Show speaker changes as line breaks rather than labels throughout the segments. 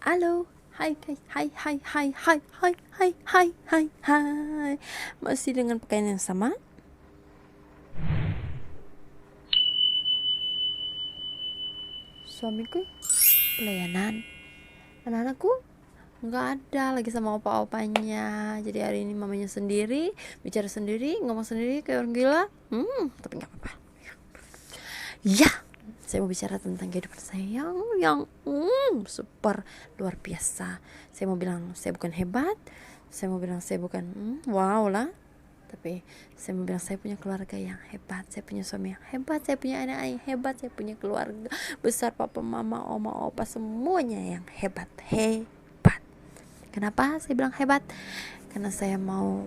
Halo, hai hai hai hai hai hai hai hai hai hai hai. Masih dengan pakaian yang sama? Suamiku pelayanan, anak-anakku nggak ada, lagi sama opa-opanya. Jadi hari ini mamanya sendiri, bicara sendiri, ngomong sendiri kayak orang gila. Tapi nggak apa-apa. Ya, saya mau bicara tentang kehidupan saya yang super luar biasa. Saya mau bilang saya bukan hebat, saya mau bilang saya bukan wow lah, tapi saya mau bilang saya punya keluarga yang hebat, saya punya suami yang hebat, saya punya anak yang hebat, saya punya keluarga besar, papa, mama, oma, opa, semuanya yang hebat. Kenapa saya bilang hebat? Karena saya mau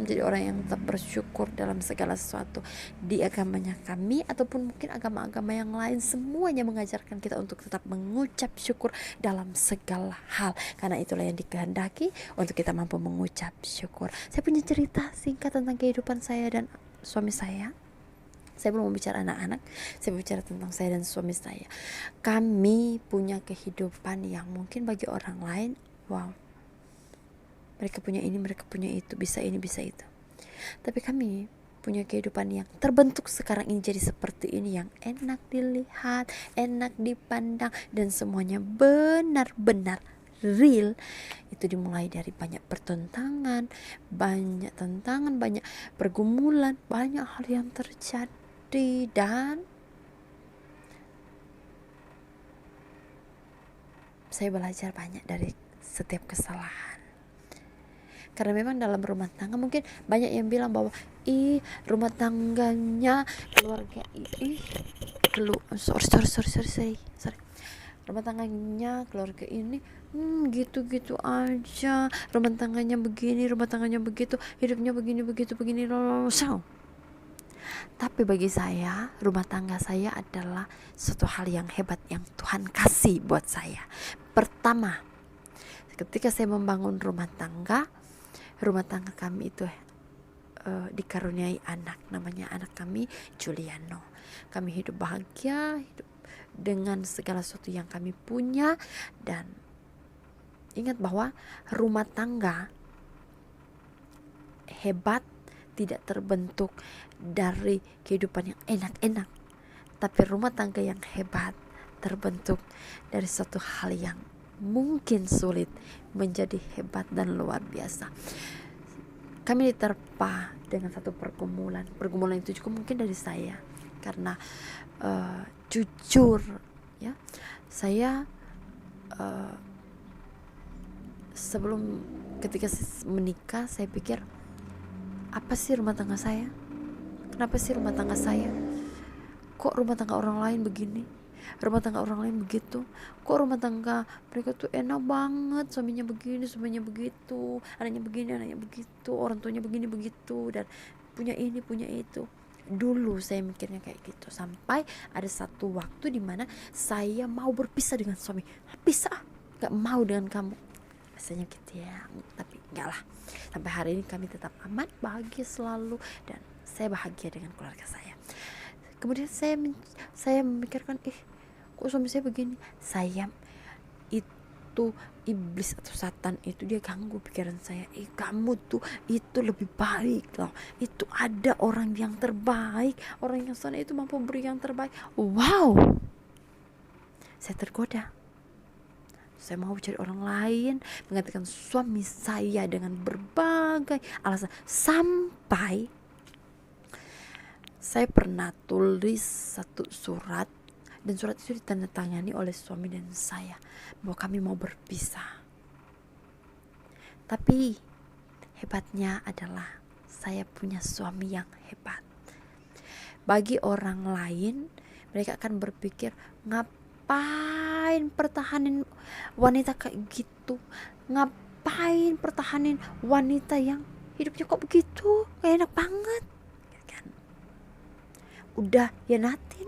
jadi orang yang tetap bersyukur dalam segala sesuatu. Di agamanya kami ataupun mungkin agama-agama yang lain, semuanya mengajarkan kita untuk tetap mengucap syukur dalam segala hal, karena itulah yang dikehendaki untuk kita mampu mengucap syukur. Saya punya cerita singkat tentang kehidupan saya dan suami saya. Saya belum bicara anak-anak, saya bicara tentang saya dan suami saya. Kami punya kehidupan yang mungkin bagi orang lain, wow, mereka punya ini, mereka punya itu, bisa ini, bisa itu. Tapi kami punya kehidupan yang terbentuk sekarang ini jadi seperti ini, yang enak dilihat, enak dipandang, dan semuanya benar-benar real. Itu dimulai dari banyak pertentangan, banyak tantangan, banyak pergumulan, banyak hal yang terjadi, dan saya belajar banyak dari setiap kesalahan. Karena memang dalam rumah tangga mungkin banyak yang bilang bahwa rumah tangganya keluarga sorry, rumah tangganya keluarga ini gitu-gitu aja, rumah tangganya begini, rumah tangganya begitu, hidupnya begini so. Tapi bagi saya, rumah tangga saya adalah suatu hal yang hebat yang Tuhan kasih buat saya. Pertama, ketika saya membangun rumah tangga kami itu dikaruniai anak, namanya anak kami Juliano. Kami hidup bahagia, hidup dengan segala sesuatu yang kami punya. Dan ingat bahwa rumah tangga hebat tidak terbentuk dari kehidupan yang enak-enak, tapi rumah tangga yang hebat terbentuk dari suatu hal yang mungkin sulit menjadi hebat dan luar biasa. Kami diterpa dengan satu pergumulan itu juga mungkin dari saya, karena jujur ya, saya sebelum ketika menikah saya pikir, apa sih rumah tangga saya? Kenapa sih rumah tangga saya? Kok rumah tangga orang lain begini? Rumah tangga orang lain begitu? Kok rumah tangga mereka tuh enak banget, suaminya begini, suaminya begitu, anaknya begini, anaknya begitu, orang tuanya begini begitu, dan punya ini, punya itu. Dulu saya mikirnya kayak gitu, sampai ada satu waktu dimana saya mau berpisah dengan suami. Pisah, gak mau dengan kamu, rasanya gitu ya. Tapi enggak lah, sampai hari ini kami tetap aman, bahagia selalu, dan saya bahagia dengan keluarga saya. Kemudian saya memikirkan, kok suami saya begini? Saya itu iblis atau setan itu dia ganggu pikiran saya. Kamu tuh itu lebih baik loh, itu ada orang yang terbaik, orang yang sana itu mampu beri yang terbaik. Wow, saya tergoda. Saya mau cari orang lain, menggantikan suami saya dengan berbagai alasan. Sampai saya pernah tulis satu surat, dan surat itu ditandatangani oleh suami dan saya bahwa kami mau berpisah. Tapi hebatnya adalah saya punya suami yang hebat. Bagi orang lain, mereka akan berpikir, ngapain pertahanin wanita kayak gitu? Ngapain pertahanin wanita yang hidupnya kok begitu? Gak enak banget kan? Udah ya natin,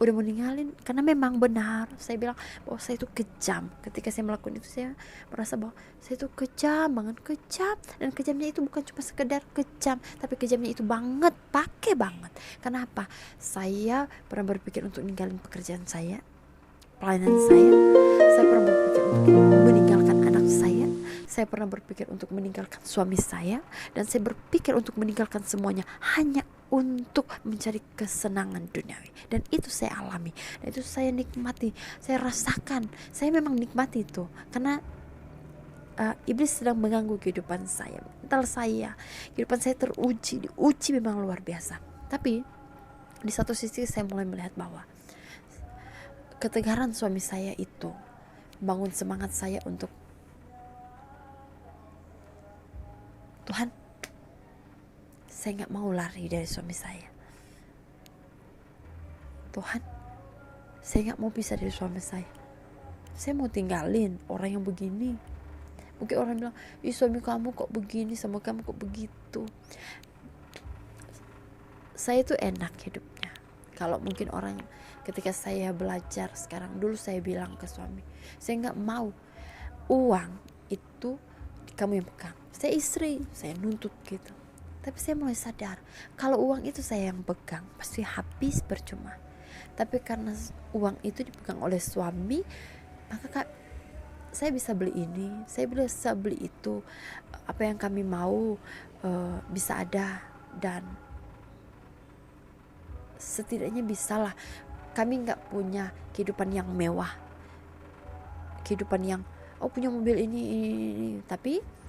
udah mau ninggalin. Karena memang benar, saya bilang bahwa saya itu kejam. Ketika saya melakukan itu, saya merasa bahwa saya itu kejam banget, kejam. Dan kejamnya itu bukan cuma sekedar kejam, tapi kejamnya itu banget, pakai banget. Kenapa? Saya pernah berpikir untuk ninggalin pekerjaan saya, pelayanan saya pernah berpikir untuk meninggalkan anak saya pernah berpikir untuk meninggalkan suami saya, dan saya berpikir untuk meninggalkan semuanya hanya untuk mencari kesenangan duniawi. Dan itu saya alami, dan itu saya nikmati, saya rasakan, saya memang nikmati itu karena iblis sedang mengganggu kehidupan saya, mental saya, kehidupan saya diuji memang luar biasa. Tapi di satu sisi saya mulai melihat bahwa ketegaran suami saya itu bangun semangat saya untuk Tuhan, saya gak mau lari dari suami saya. Tuhan, saya gak mau pisah dari suami saya. Saya mau tinggalin orang yang begini. Mungkin orang bilang, suami kamu kok begini, sama kamu kok begitu. Saya itu enak hidupnya. Kalau mungkin orang ketika saya belajar sekarang, dulu saya bilang ke suami, saya gak mau uang itu kamu yang pegang. Saya istri, saya nuntut gitu. Tapi saya mulai sadar, kalau uang itu saya yang pegang, pasti habis percuma. Tapi karena uang itu dipegang oleh suami, maka saya bisa beli ini, saya bisa beli itu. Apa yang kami mau bisa ada, dan setidaknya bisalah. Kami gak punya kehidupan yang mewah, kehidupan yang punya mobil ini. Tapi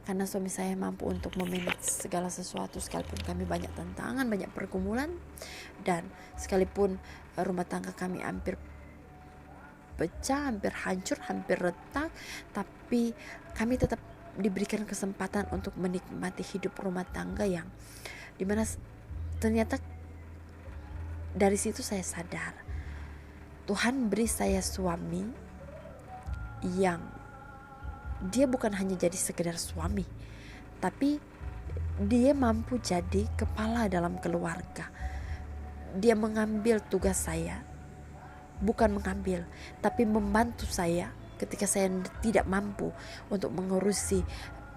karena suami saya mampu untuk memanage segala sesuatu, sekalipun kami banyak tantangan, banyak pergumulan, dan sekalipun rumah tangga kami hampir pecah, hampir hancur, hampir retak, tapi kami tetap diberikan kesempatan untuk menikmati hidup rumah tangga yang dimana ternyata dari situ saya sadar Tuhan beri saya suami yang dia bukan hanya jadi sekedar suami, tapi dia mampu jadi kepala dalam keluarga. Dia mengambil tugas saya, bukan mengambil, tapi membantu saya ketika saya tidak mampu untuk mengurusi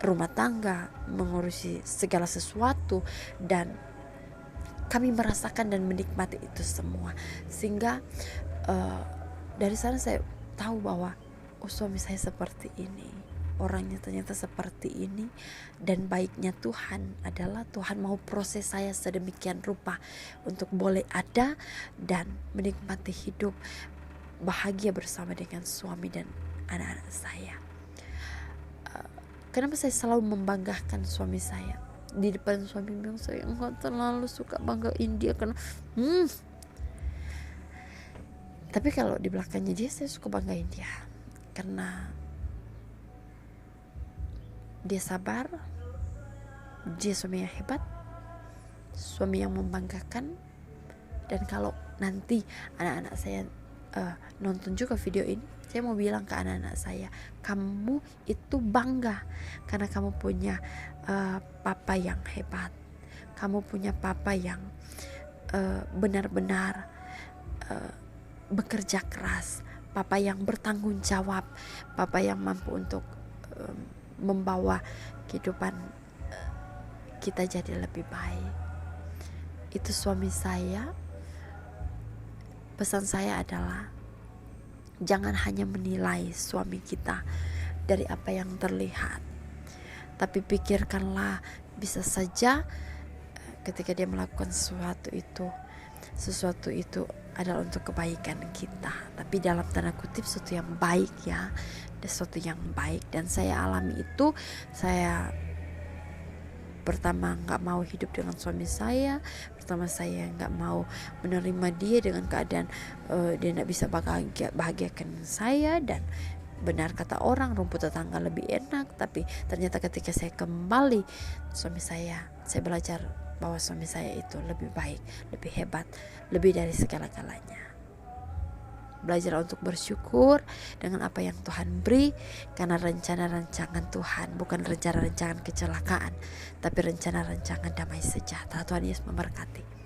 rumah tangga, mengurusi segala sesuatu, dan kami merasakan dan menikmati itu semua. Sehingga dari sana saya tahu bahwa suami saya seperti ini, orangnya ternyata seperti ini. Dan baiknya Tuhan adalah Tuhan mau proses saya sedemikian rupa untuk boleh ada dan menikmati hidup bahagia bersama dengan suami dan anak-anak saya. Kenapa saya selalu membanggakan suami saya? Di depan suami bilang, saya enggak terlalu suka banggain dia karena tapi kalau di belakangnya dia, saya suka banggain dia karena dia sabar, dia suami yang hebat, suami yang membanggakan. Dan kalau nanti anak-anak saya nonton juga video ini, saya mau bilang ke anak-anak saya, kamu itu bangga karena kamu punya papa yang hebat, kamu punya papa yang benar-benar bekerja keras, papa yang bertanggung jawab, papa yang mampu untuk membawa kehidupan kita jadi lebih baik. Itu suami saya. Pesan saya adalah jangan hanya menilai suami kita dari apa yang terlihat, tapi pikirkanlah, bisa saja ketika dia melakukan sesuatu itu adalah untuk kebaikan kita, tapi dalam tanda kutip sesuatu yang baik ya, sesuatu yang baik. Dan saya alami itu. Saya pertama gak mau hidup dengan suami saya, pertama saya gak mau menerima dia dengan keadaan dia gak bisa bahagiakan saya. Dan benar kata orang, rumput tetangga lebih enak. Tapi ternyata ketika saya kembali suami saya belajar bahwa suami saya itu lebih baik, lebih hebat, lebih dari segala-galanya. Belajar untuk bersyukur dengan apa yang Tuhan beri, karena rencana-rancangan Tuhan bukan rencana-rancangan kecelakaan, tapi rencana-rancangan damai sejahtera. Tuhan Yesus memberkati.